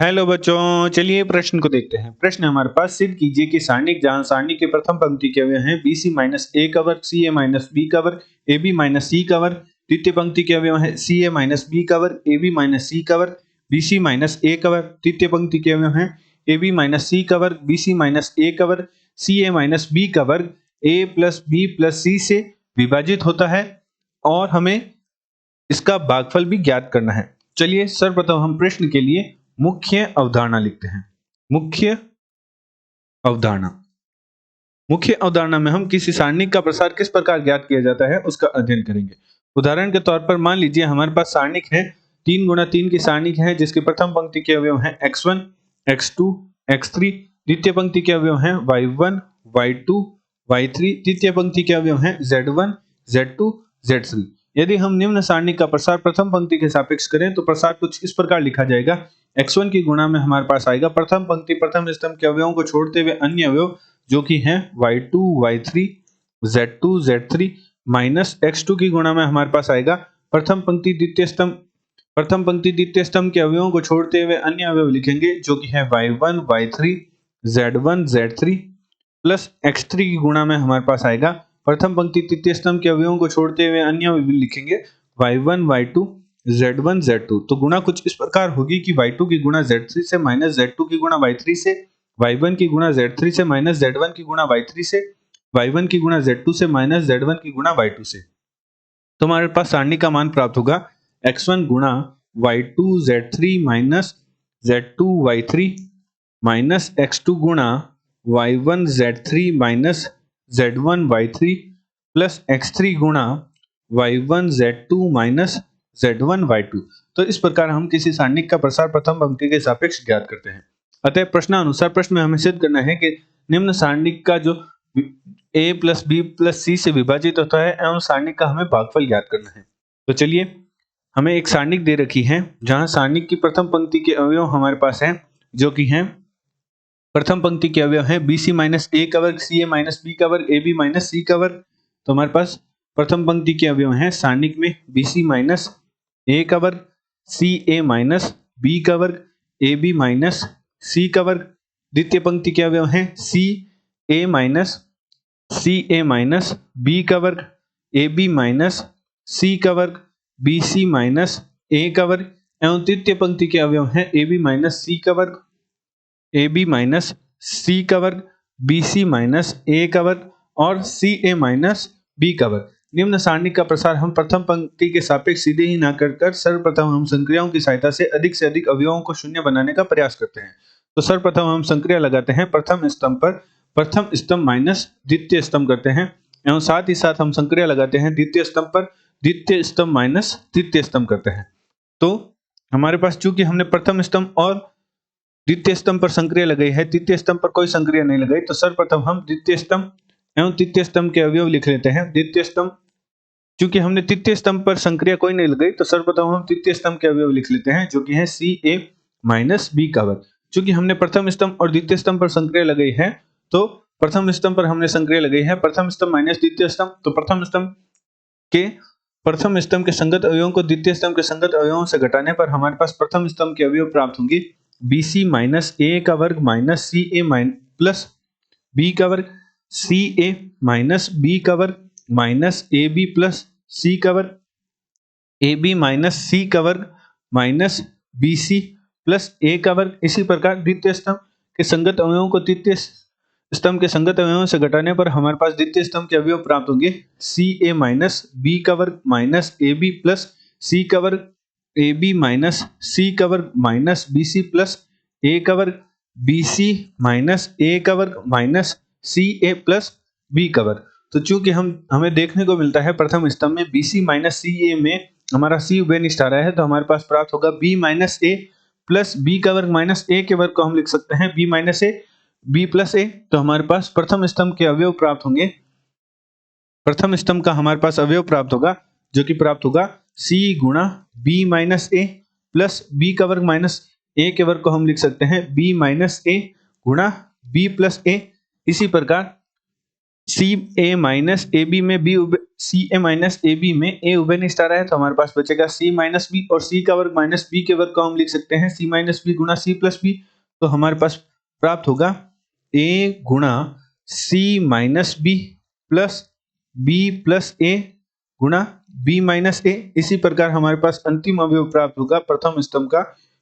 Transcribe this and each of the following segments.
Hello बच्चों, चलिए प्रश्न को देखते हैं। प्रश्न हमारे पास, सिद्ध कीजिए कि सारणिक जहां सारणी के प्रथम पंक्ति के अवयव हैं बी सी माइनस ए का वर्ग सी ए माइनस बी का वर्ग ए बी माइनस सी का वर्ग, द्वितीय पंक्ति के अवयव हैं सी ए माइनस बी का वर्ग ए बी माइनस सी का वर्ग बी सी माइनस ए का वर्ग, तृतीय पंक्ति के अवयव हैं ए बी माइनस सी का वर्ग बी सी माइनस ए का वर्ग सी ए माइनस बी का वर्ग ए प्लस बी प्लस सी से विभाजित होता है और हमें इसका भागफल भी ज्ञात करना है। चलिए सर्वप्रथम हम प्रश्न के लिए मुख्य अवधारणा लिखते हैं। मुख्य अवधारणा में हम किसी सारणी का प्रसार किस प्रकार ज्ञात किया जाता है उसका अध्ययन करेंगे। उदाहरण के तौर पर मान लीजिए हमारे पास सारणिक है 3 गुणा 3 की सारणिक है जिसके प्रथम पंक्ति के अवयव हैं x1 x2 x3, द्वितीय पंक्ति के अवयव हैं y1 y2 y3, तृतीय पंक्ति के अवयव हैं z1 z2 z3। यदि हम निम्न सारणी का प्रसार प्रथम पंक्ति के सापेक्ष करें तो प्रसार कुछ इस प्रकार लिखा जाएगा। x1 की गुणा में हमारे पास आएगा प्रथम पंक्ति प्रथम स्तंभ के अवयवों को छोड़ते हुए अन्य अवयव जो कि हैं y2 y3 z2 z3 minus x2 की गुणा में हमारे पास आएगा प्रथम पंक्ति द्वितीय स्तंभ के अवयवों को छोड़ते हुए अन्य अवयव लिखेंगे जो कि है y1 y3 z1 z3 plus x3 की गुणा में हमारे पास आएगा प्रथम पंक्ति तृतीय स्तंभ के अवयवों को छोड़ते हुए अन्य अवयव लिखेंगे y1 y2 z1 z2। तो गुणा कुछ इस प्रकार होगी कि y2 की गुणा z3 से माइनस z2 की गुणा y3 से, y1 की गुणा z3 से माइनस z1 की गुणा y3 से, y1 की गुणा z2 से माइनस z1 की गुणा y2 से। तो हमारे पास सारणी का मान प्राप्त होगा x1 गुणा y2 z3 minus z2 y3 minus x2 गुणा y1 z3 minus z1 y3 plus x3 गुणा y1 z2 minus z1 y2। तो इस प्रकार हम किसी सारणिक का प्रसार प्रथम पंक्ति के सापेक्ष ज्ञात करते हैं। अतः प्रश्नानुसार प्रश्न में हमें सिद्ध करना है कि निम्न सारणिक का जो a प्लस बी प्लस सी से विभाजित होता है एवं सारणिक का हमें भागफल ज्ञात करना है। तो चलिए, हमें एक सारणिक दे रखी है जहां सारणिक की प्रथम पंक्ति के अवयव हमारे पास हैं जो कि हैं प्रथम पंक्ति के अवयव हैं बी सी माइनस ए का वर्ग सी ए माइनस बी का वर्ग ए बी माइनस सी का वर्ग। तो हमारे पास प्रथम पंक्ति के अवयव हैं सारणिक में बी सी माइनस ए का वर्ग सी ए माइनस बी का वर्ग ए बी माइनस सी का वर्ग, द्वितीय पंक्ति के अवयव हैं सी ए माइनस बी का वर्ग ए बी माइनस सी का वर्ग बी सी माइनस ए का वर्ग एवं तृतीय पंक्ति के अवयव हैं ए बी माइनस सी का वर्ग ए बी माइनस सी का वर्ग बी सी माइनस ए का वर्ग और सी ए माइनस बी का वर्ग। निम्न सारणी का प्रसार हम प्रथम पंक्ति के सापेक्ष सीधे ही ना कर सर्वप्रथम हम संक्रियाओं की सहायता से अधिक अवयवों को शून्य बनाने का प्रयास करते हैं। तो सर्वप्रथम हम संक्रिया लगाते हैं प्रथम स्तंभ पर प्रथम स्तंभ माइनस द्वितीय स्तंभ करते हैं एवं साथ ही साथ हम संक्रिया लगाते हैं द्वितीय स्तंभ पर द्वितीय स्तंभ माइनस तृतीय स्तंभ करते हैं। तो हमारे पास चूंकि हमने प्रथम स्तंभ और द्वितीय स्तंभ पर संक्रिया लगाई है, तृतीय स्तंभ पर कोई संक्रिया नहीं लगाई, तो सर्वप्रथम हम द्वितीय स्तंभ एवं तृतीय स्तंभ के अवयव लिख लेते हैं। द्वितीय स्तंभ, चूंकि हमने तृतीय स्तंभ पर संक्रिया कोई नहीं लगाई तो सर्वप्रथम हम तृतीय स्तंभ के अवयव लिख लेते हैं जो कि है सी ए माइनस बी का वर्ग। चूंकि हमने प्रथम स्तंभ और द्वितीय स्तंभ पर संक्रिया लगाई है तो प्रथम स्तंभ पर हमने संक्रिया लगाई है प्रथम स्तंभ माइनस द्वितीय स्तंभ, तो प्रथम स्तंभ के संगत अवयवों को द्वितीय स्तंभ के संगत अवयवों से घटाने पर हमारे पास प्रथम स्तंभ के अवयव प्राप्त होंगे बी सी माइनस ए का वर्ग माइनस सी ए प्लस बी का वर्ग सी ए माइनस बी का वर्ग minus A B plus C का वर्ग ए बी माइनस सी का वर्ग माइनस बी सी प्लस ए का वर्ग। इसी प्रकार द्वितीय स्तंभ के संगत अवयवों को तृतीय स्तंभ के संगत अवयवों से घटाने पर हमारे पास द्वितीय स्तंभ के अवयव प्राप्त होंगे सी ए माइनस बी का वर्ग minus A B plus C का वर्ग ए बी माइनस सी का वर्ग माइनस बी सी प्लस ए का वर्ग बी सी माइनस ए का वर्ग माइनस सी ए प्लस बी का वर्ग। तो चूंकि हमें देखने को मिलता है प्रथम स्तंभ में बी सी माइनस सी ए में हमारा सी उभयनिष्ठ आ रहा है तो हमारे पास प्राप्त होगा बी माइनस ए प्लस बी का वर्ग माइनस ए के वर्ग को हम लिख सकते हैं B minus A B plus A. तो हमारे पास प्रथम स्तंभ के अवयव प्राप्त होंगे, प्रथम स्तंभ का हमारे पास अवयव प्राप्त होगा जो कि प्राप्त होगा सी गुणा बी माइनस ए प्लस बी का वर्ग माइनस ए के वर्ग को हम लिख सकते हैं बी माइनस ए गुणा बी प्लस ए। इसी प्रकार C A minus A B में B C A minus A B में ए उभयनिष्ठ आ रहा है तो हमारे पास बचेगा सी माइनस बी, और सी का वर्ग माइनस बी के वर्ग को हम लिख सकते हैं सी माइनस बी गुणा सी प्लस बी। तो हमारे पास प्राप्त होगा ए गुणा C minus B plus B plus A गुणा बी माइनस ए। इसी प्रकार हमारे पास अंतिम अवयव प्राप्त होगा प्रथम स्तंभ का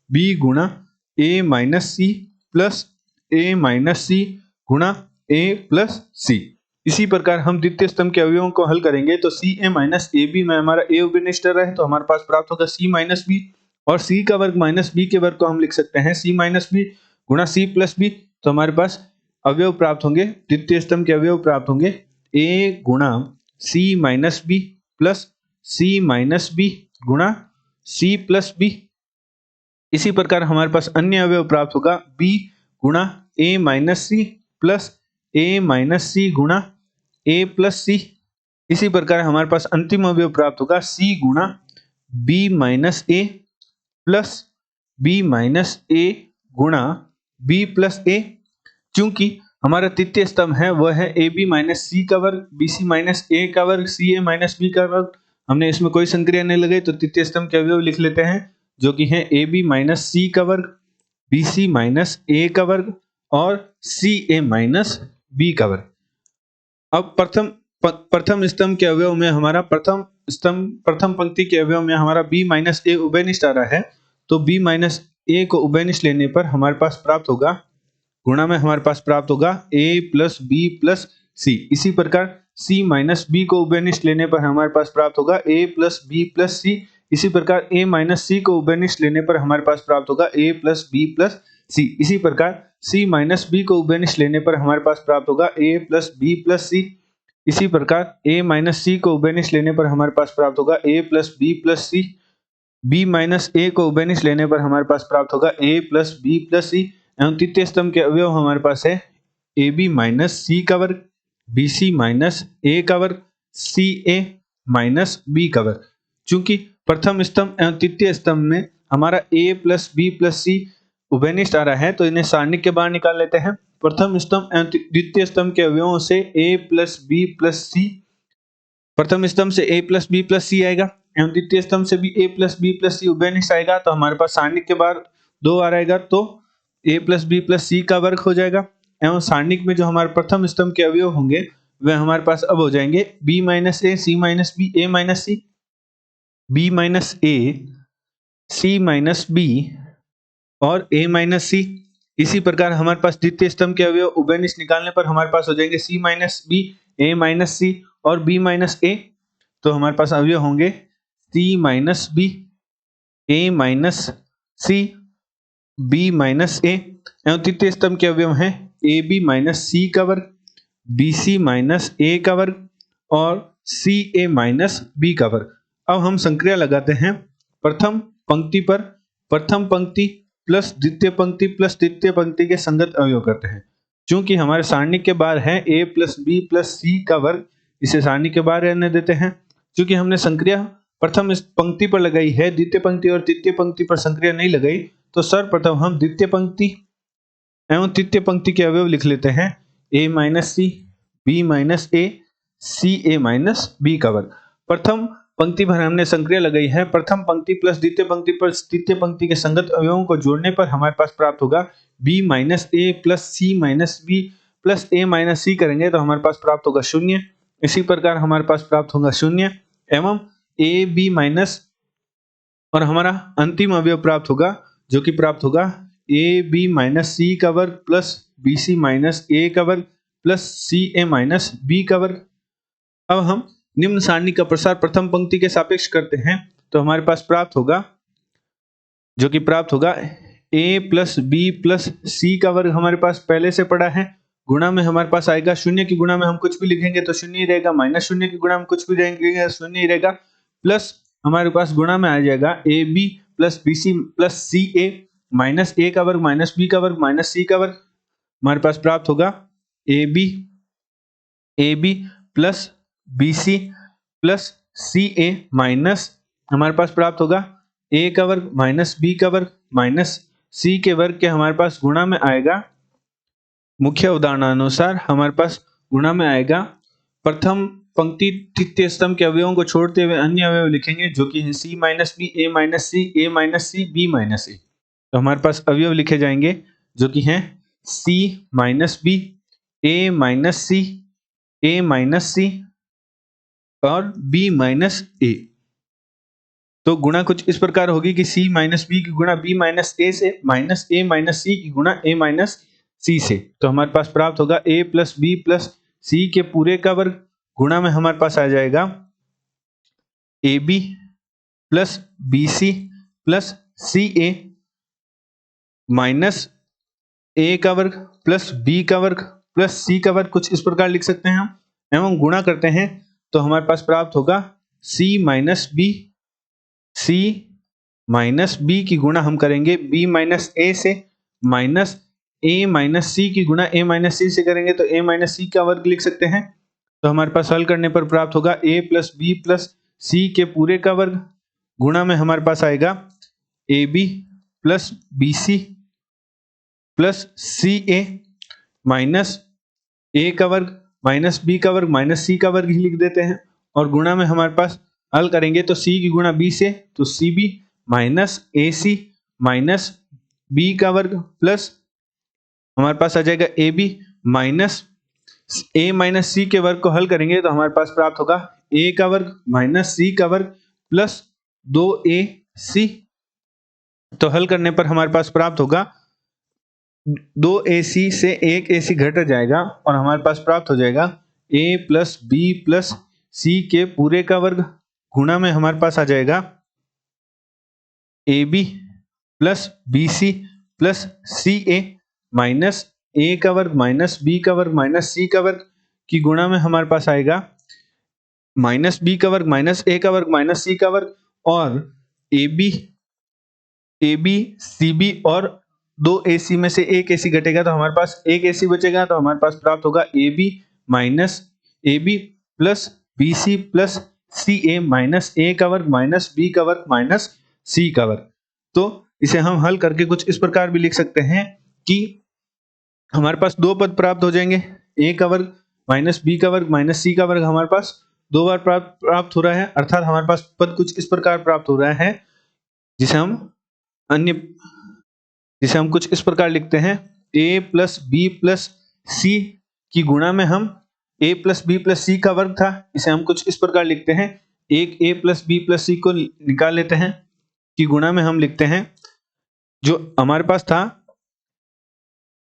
बी गुणा ए माइनस सी प्लस ए माइनस सी गुणा ए प्लस सी। इसी प्रकार हम द्वितीय स्तंभ के अवयवों को हल करेंगे तो सी ए माइनस ए बी में हमारा ए उभयनिष्ठ है तो हमारे पास प्राप्त होगा सी माइनस बी, और सी का वर्ग माइनस बी के वर्ग को हम लिख सकते हैं सी माइनस बी गुणा सी प्लस बी। तो हमारे पास अवयव प्राप्त होंगे, द्वितीय स्तंभ के अवयव प्राप्त होंगे ए गुणा सी माइनस बी प्लस सी माइनस बी गुणा सी प्लस बी। इसी प्रकार हमारे पास अन्य अवयव प्राप्त होगा बी गुणा ए माइनस सी प्लस ए माइनस सी गुणा ए प्लस सी। इसी प्रकार हमारे पास अंतिम अवयव प्राप्त होगा सी गुणा बी माइनस ए प्लस बी माइनस ए गुणा बी प्लस ए। चूंकि हमारा तृतीय स्तंभ है वह है ए बी माइनस सी का वर्ग बी सी माइनस ए का वर्ग सी ए माइनस बी का वर्ग, हमने इसमें कोई संक्रिया नहीं लगाई तो तृतीय स्तंभ के अवयव लिख लेते हैं जो कि है ए बी माइनस सी का वर्ग बी सी माइनस ए का वर्ग और सी ए माइनस बी का वर्ग। अब प्रथम स्तंभ के अवयव में हमारा प्रथम पंक्ति के अवयव में हमारा b माइनस ए उभयनिष्ठ आ रहा है तो b माइनस ए को उभयनिष्ठ लेने पर हमारे पास प्राप्त होगा गुणा में हमारे पास प्राप्त होगा a प्लस बी प्लस सी। इसी प्रकार c माइनस बी को उभयनिष्ठ लेने पर हमारे पास प्राप्त होगा a प्लस बी प्लस सी। इसी प्रकार a माइनस सी को उभयनिष्ठ लेने पर हमारे पास प्राप्त होगा a प्लस बी प्लस सी। इसी प्रकार c माइनस बी को उभयनिष्ठ लेने पर हमारे पास प्राप्त होगा a प्लस बी प्लस सी। इसी प्रकार a माइनस सी को उभयनिष्ठ लेने पर हमारे पास प्राप्त होगा a plus B plus C. b minus A को उभयनिष्ठ लेने पर हमारे पास प्राप्त होगा a plus B plus C. एवं तृतीय स्तंभ के अवयव हमारे पास है ए बी माइनस सी का वर्ग बी सी माइनस ए का वर्ग सी ए माइनस बी का वर्ग। चूंकि प्रथम स्तंभ एवं तृतीय स्तंभ में हमारा a प्लस बी प्लस सी उभयनिष्ठ आ रहा है तो इन्हें सारणिक के बाहर निकाल लेते हैं। प्रथम स्तंभ एवं द्वितीय स्तंभ के अवयवों से a प्लस बी प्लस सी, प्रथम स्तंभ से a प्लस बी प्लस सी आएगा एवं द्वितीय स्तंभ से भी a प्लस बी प्लस सी उभयनिष्ठ आएगा तो हमारे पास सारणिक के बाहर 2 आ रहेगा तो a plus B plus C का वर्ग हो जाएगा। एवं सारणिक में जो हमारे प्रथम स्तंभ के अवयव होंगे वे हमारे पास अब हो जाएंगे b minus A C minus B A minus C b minus A C minus B और a माइनस सी। इसी प्रकार हमारे पास द्वितीय स्तंभ के अवयव उभयनिष्ठ निकालने पर हमारे पास हो जाएंगे c minus B a minus C और b माइनस a। तो हमारे पास अवयव होंगे c minus B a minus C b minus a। एवं तृतीय स्तंभ के अवयव हैं ए बी माइनस सी का वर्ग बी सी माइनस ए का वर्ग और सी ए माइनस बी का वर्ग। अब हम संक्रिया लगाते हैं प्रथम पंक्ति पर प्रथम पंक्ति प्लस द्वितीय पंक्ति के संगत अवयव करते हैं। चूंकि हमारे सारणी के बाहर है a plus B plus C का वर्ग, इसे सारणी के बाहर रहने देते हैं। चूंकि हमने संक्रिया प्रथम पंक्ति पर लगाई है, द्वितीय पंक्ति और तृतीय पंक्ति पर संक्रिया नहीं लगाई, तो सर्वप्रथम हम द्वितीय पंक्ति एवं तृतीय पंक्ति के अवयव लिख लेते हैं a minus C B minus A C A minus B का वर्ग। प्रथम पंक्ति पर हमने संक्रिया लगाई है, प्रथम पंक्ति प्लस द्वितीय पंक्ति पर तृतीय पंक्ति के संगत अवयवों को जोड़ने पर हमारे पास प्राप्त होगा b माइनस ए प्लस सी माइनस बी प्लस ए माइनस सी करेंगे तो हमारे पास प्राप्त होगा 0। इसी प्रकार हमारे पास प्राप्त होगा 0 एवं ए बी माइनस और हमारा अंतिम अवयव प्राप्त होगा जो कि प्राप्त होगा ए बी माइनस सी का वर्ग plus B C minus A का वर्ग plus C A minus B का वर्ग। अब हम निम्न सारणी का प्रसार प्रथम पंक्ति के सापेक्ष करते हैं तो हमारे पास प्राप्त होगा जो कि प्राप्त होगा a plus B plus C का वर्ग हमारे पास पहले से पड़ा है। गुणा में हमारे पास आएगा 0 की गुणा में हम कुछ भी लिखेंगे तो 0 ही रहेगा, माइनस 0 की गुणा में कुछ भी लिखेंगे 0 ही रहेगा, प्लस हमारे पास गुणा में आ जाएगा A B plus B C plus C A minus A का वर्ग माइनस बी का वर्ग माइनस सी का वर्ग। हमारे पास प्राप्त होगा A B plus B C plus C A minus हमारे पास प्राप्त होगा ए का वर्ग माइनस बी का वर्ग माइनस सी के वर्ग के हमारे पास गुणा में आएगा। मुख्य उदाहरणानुसार हमारे पास गुणा में आएगा प्रथम पंक्ति तृतीय स्तंभ के अवयवों को छोड़ते हुए अन्य अवयव लिखेंगे जो कि है सी minus B, A minus C, A minus C, B minus ए। तो हमारे पास अवयव लिखे जाएंगे जो कि हैं सी minus B, A minus C, A minus C और बी माइनस ए। तो गुणा कुछ इस प्रकार होगी कि सी माइनस बी की गुणा बी माइनस ए से, माइनस ए माइनस सी की गुणा ए माइनस सी से। तो हमारे पास प्राप्त होगा A plus B plus C के पूरे का वर्ग गुणा में हमारे पास आ जाएगा A B plus B C plus C A minus A का वर्ग प्लस बी का वर्ग प्लस सी का वर्ग, कुछ इस प्रकार लिख सकते हैं हम, एवं गुणा करते हैं तो हमारे पास प्राप्त होगा सी minus B, C minus B की गुणा हम करेंगे बी माइनस ए से, माइनस ए माइनस सी की गुणा ए माइनस सी से करेंगे तो ए माइनस सी का वर्ग लिख सकते हैं। तो हमारे पास हल करने पर प्राप्त होगा A plus B plus C के पूरे का वर्ग गुणा में हमारे पास आएगा A B plus B C plus C A minus A का वर्ग माइनस बी का वर्ग माइनस सी का वर्ग ही लिख देते हैं, और गुणा में हमारे पास हल करेंगे तो सी की गुणा बी से तो C B minus A C minus B का वर्ग प्लस हमारे पास आ जाएगा A B minus A minus C के वर्ग को हल करेंगे तो हमारे पास प्राप्त होगा ए का वर्ग माइनस सी का वर्ग प्लस 2a सी। तो हल करने पर हमारे पास प्राप्त होगा 2ac से 1ac घट जाएगा और हमारे पास प्राप्त हो जाएगा a plus B plus C के पूरे का वर्ग गुणा में हमारे पास आ जाएगा A B plus B C plus C A minus A का वर्ग माइनस बी का वर्ग माइनस सी का वर्ग की गुणा में हमारे पास आएगा माइनस बी का वर्ग माइनस ए का वर्ग माइनस सी का वर्ग और ए बी सी बी और 2ac में से 1ac घटेगा तो हमारे पास 1ac बचेगा। तो हमारे पास प्राप्त होगा A B minus A B plus B C plus C A minus A का वर्ग माइनस बी का वर्ग माइनस सी का वर्ग। तो इसे हम हल करके कुछ इस प्रकार भी लिख सकते हैं कि हमारे पास दो पद प्राप्त हो जाएंगे, ए का वर्ग माइनस बी का वर्ग माइनस सी का वर्ग हमारे पास दो बार प्राप्त हो रहा है, अर्थात हमारे पास पद कुछ इस प्रकार प्राप्त हो रहा है जिसे हम कुछ इस प्रकार लिखते हैं a प्लस बी प्लस सी की गुणा में हम a plus B plus C का वर्ग था, इसे हम कुछ इस प्रकार लिखते हैं एक a प्लस बी प्लस सी को निकाल लेते हैं कि गुणा में हम लिखते हैं जो हमारे पास था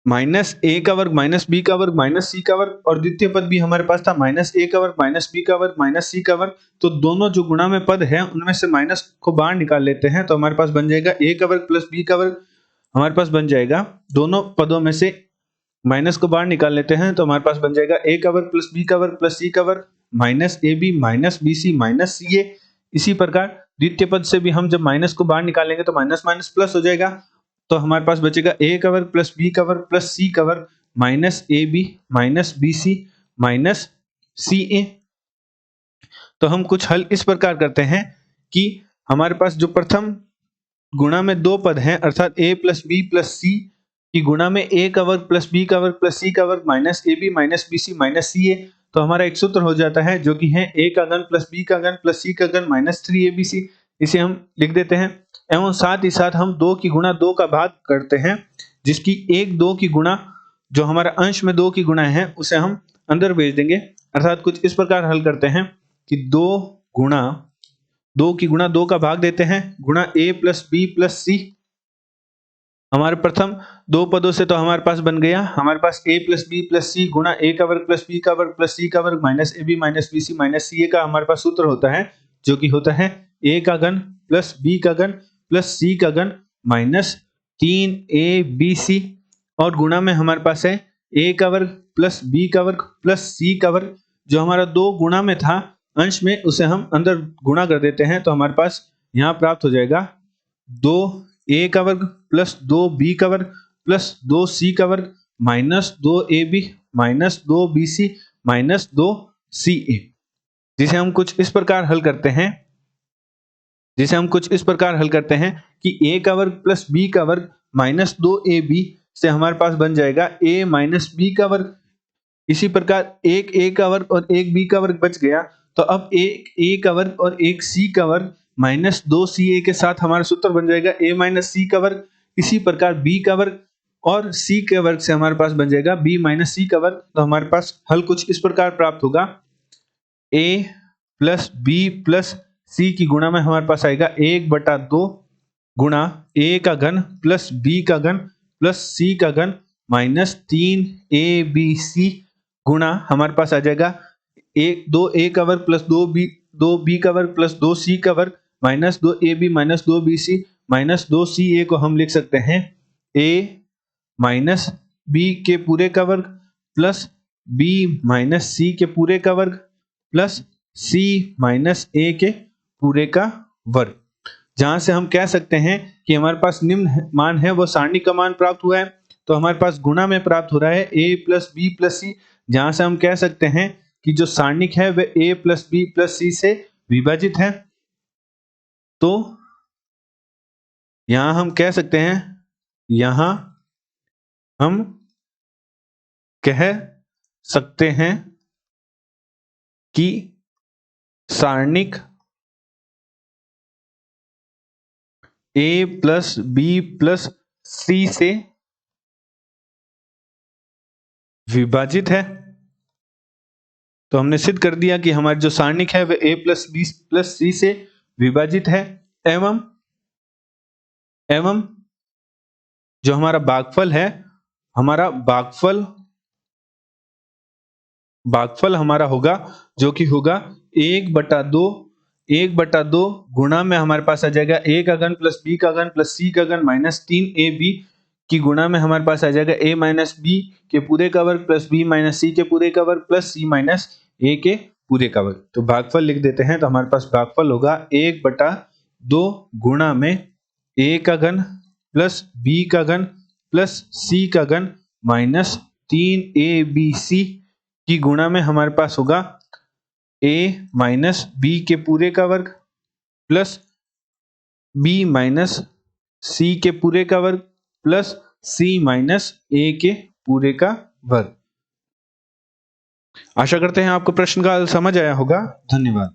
माइनस ए का वर्ग माइनस बी का वर्ग माइनस सी का वर्ग, और द्वितीय पद भी हमारे पास था माइनस ए का वर्ग माइनस बी का वर्ग माइनस सी का वर्ग। तो दोनों जो गुणा में पद है उनमें से माइनस को बाहर निकाल लेते हैं तो हमारे पास बन जाएगा ए का वर्ग प्लस बी का वर्ग, हमारे पास बन जाएगा दोनों पदों में से माइनस को बाहर निकाल लेते हैं तो हमारे पास बन जाएगा ए का वर्ग प्लस बी का वर्ग प्लस सी का वर्ग minus A B minus B C minus C A. इसी प्रकार द्वितीय पद से भी हम जब माइनस को बाहर निकालेंगे तो माइनस माइनस प्लस हो जाएगा, तो हमारे पास बचेगा ए का वर्ग प्लस बी का वर्ग प्लस सी का वर्ग minus A B minus B C minus C A. तो हम कुछ हल इस प्रकार करते हैं कि हमारे पास जो प्रथम गुणा में दो पद हैं अर्थात a प्लस बी प्लस सी की गुणा में a का वर्ग प्लस b का वर्ग प्लस c का वर्ग minus A B minus B C minus C A. तो हमारा एक सूत्र हो जाता है जो कि है a का घन प्लस b का घन प्लस c का घन माइनस 3abc, इसे हम लिख देते हैं। एवं साथ ही साथ हम 2 की गुणा 2 का भाग करते हैं जिसकी 1 2 की गुणा जो हमारा अंश में 2 की गुणा है उसे हम अंदर भेज देंगे, अर्थात कुछ इस प्रकार हल करते हैं कि 2 की गुणा 2 का भाग देते हैं गुणा a प्लस बी प्लस सी। हमारे प्रथम दो पदों से तो हमारे पास बन गया हमारे पास a प्लस बी प्लस सी गुणा a का वर्ग प्लस b का वर्ग प्लस c का वर्ग minus A B minus B C minus C A का हमारे पास सूत्र होता है जो कि होता है a का घन प्लस b का घन प्लस c का घन माइनस 3abc, और गुणा में हमारे पास है a का वर्ग प्लस b का वर्ग प्लस c का वर्ग, जो हमारा 2 गुणा में था अंश में उसे हम अंदर गुणा कर देते हैं तो हमारे पास यहाँ प्राप्त हो जाएगा 2a का वर्ग प्लस 2b का वर्ग प्लस 2c का वर्ग minus 2ab minus 2bc minus 2ca, जिसे हम कुछ इस प्रकार हल करते हैं कि a का वर्ग प्लस b का वर्ग माइनस 2ab से हमारे पास बन जाएगा a माइनस b का वर्ग इसी प्रकार एक ए का वर्ग और एक बी का वर्ग बच गया, तो अब एक ए का वर्ग और एक सी का वर्ग माइनस 2सी ए के साथ हमारा सूत्र बन जाएगा ए माइनस सी का वर्ग। इसी प्रकार बी का वर्ग और सी के वर्ग से हमारे पास बन जाएगा बी माइनस सी का वर्ग। तो हमारे पास हल कुछ इस प्रकार प्राप्त होगा, ए प्लस बी प्लस सी की गुणा में हमारे पास आएगा 1/2 गुणा ए का घन प्लस बी का घन प्लस सी का घन माइनस 3abc गुणा हमारे पास आ जाएगा 2a का वर्ग प्लस 2b का वर्ग प्लस 2c का वर्ग minus 2ab minus 2bc minus 2ca को हम लिख सकते हैं a माइनस b के पूरे का वर्ग प्लस b माइनस c के पूरे का वर्ग प्लस c माइनस a के पूरे का वर्ग। जहां से हम कह सकते हैं कि हमारे पास निम्न मान है वो सारणी का मान प्राप्त हुआ है, तो हमारे पास गुणा में प्राप्त हो रहा है a प्लस बी प्लस सी। जहां से हम कह सकते हैं कि जो सारणिक है वह a प्लस बी प्लस सी से विभाजित है। तो यहां हम कह सकते हैं, यहां हम कह सकते हैं कि सारणिक a प्लस बी प्लस सी से विभाजित है। तो हमने सिद्ध कर दिया कि हमारी जो सारणिक है वह a प्लस बी प्लस सी से विभाजित है। एवं जो हमारा भागफल है, हमारा भागफल हमारा होगा जो कि होगा 1/2 गुणा में हमारे पास आ जाएगा a का घन प्लस b का घन प्लस c का घन माइनस 3ab की गुणा में हमारे पास आ जाएगा a माइनस बी के पूरे का वर्ग प्लस b माइनस सी के पूरे का वर्ग प्लस c माइनस a के पूरे का वर्ग। तो भागफल लिख देते हैं, तो हमारे पास भागफल होगा 1/2 गुणा में a का घन प्लस b का घन प्लस c का घन माइनस 3abc की गुणा में हमारे पास होगा a माइनस बी के पूरे का वर्ग प्लस b माइनस सी के पूरे का वर्ग प्लस c माइनस a के पूरे का वर्ग। आशा करते हैं आपको प्रश्न का हल समझ आया होगा। धन्यवाद।